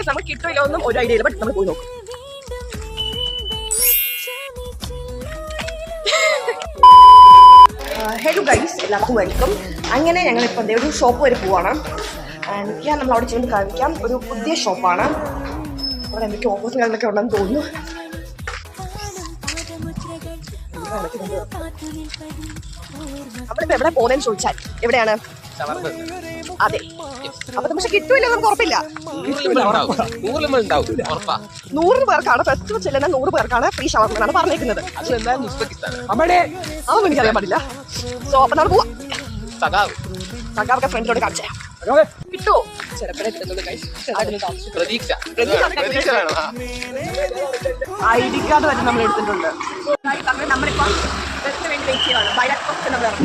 പക്ഷെ നമുക്ക് കിട്ടില്ല ഒന്നും ഒരു ഐഡിയ ഇല്ല. ബട്ട് നമ്മൾ പോയി നോക്കും. ഹലോ ഗൈസ്, എല്ലാവർക്കും വെൽക്കം. അങ്ങനെ ഞങ്ങളിപ്പോൾ ഒരു ഷോപ്പ് വരെ പോവാണ്. ഞാൻ നമ്മൾ അവിടെ ചെന്ന് കാണിക്കാം. ഒരു പുതിയ ഷോപ്പാണ്. അവിടെ എന്തൊക്കെ ഓഫേഴ്സും കാര്യങ്ങളൊക്കെ ഉണ്ടെന്ന് തോന്നുന്നു. നമ്മളിപ്പോൾ എവിടെ പോകുന്നതെന്ന് ചോദിച്ചാൽ എവിടെയാണ്? അതെ. അപ്പൊ പക്ഷെ കിട്ടൂല്ലോ, നമുക്ക് ഉറപ്പില്ല. 100 പേർക്കാണ് ഫെസ്റ്റിവൽ ചെല്ലുന്ന 100 പേർക്കാണ് ഫ്രീ ഷവർമ എന്നാണ് പറഞ്ഞേക്കുന്നത്. അതൊന്നും എനിക്കറിയാൻ പാടില്ല. സോ അപ്പൊ നമ്മൾ പോവാം. സഖാവൊക്കെ ഫ്രണ്ടിലോട് കാണിച്ചാ കിട്ടുമോ? ചിലപ്പോഴേ കിട്ടുന്നത്. ID കാർഡ് വരെ നമ്മൾ എടുത്തിട്ടുണ്ട്.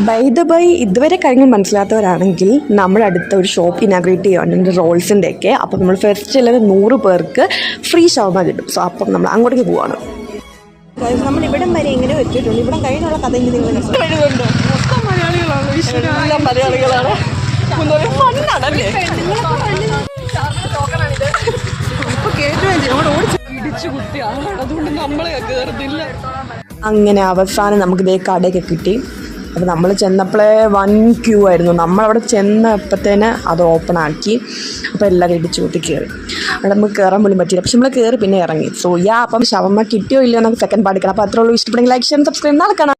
ബൈ ദ ബൈ, ഇതുവരെ കാര്യങ്ങൾ മനസ്സിലാത്തവരാണെങ്കിൽ നമ്മുടെ അടുത്ത ഒരു ഷോപ്പ് ഇനാഗ്രേറ്റ് ചെയ്യുകയാണ് റോൾസിൻ്റെ ഒക്കെ. അപ്പം നമ്മൾ ഫെസ്റ്റിൽ 100 പേർക്ക് ഫ്രീ ഷവർമ കിട്ടും. സോ അപ്പം നമ്മൾ അങ്ങോട്ടേക്ക് പോവാണ്. നമ്മൾ ഇവിടം വരെ എങ്ങനെ എത്തിയിട്ടുണ്ട്. ഇവിടെ കഴിഞ്ഞുള്ള കഥ നിങ്ങൾ എഴുതുന്നുണ്ട്. മൊത്തം മലയാളികളാണ്. എല്ലാം മലയാളികളാണ്. ഫണ്ണാണല്ലേ? അതുകൊണ്ട് നമ്മളെ കയറുന്നില്ല. അങ്ങനെ അവസാനം നമുക്ക് ഇതേ കടയൊക്കെ കിട്ടി. അപ്പോൾ നമ്മൾ ചെന്നപ്പോഴേ 1 ക്യൂ ആയിരുന്നു. നമ്മളവിടെ ചെന്നപ്പോഴത്തേന് അത് ഓപ്പൺ ആക്കി. അപ്പോൾ എല്ലാം ഇടിച്ചു കൂട്ടി കയറി. അവിടെ നമുക്ക് കയറാൻ പോലും പറ്റില്ല. പക്ഷെ നമ്മൾ കയറി പിന്നെ ഇറങ്ങി. സോ അപ്പം ഷവർമ കിട്ടിയോ ഇല്ലയോ നമുക്ക് സെക്കൻഡ് പാർട്ട് എടുക്കണം. അപ്പോൾ അത്രയുള്ളൂ. ഇഷ്ടപ്പെടുമെങ്കിൽ ലൈക്ക് ചെയ്യാൻ സബ്സ്ക്രൈബ് നാളെ കാണാം.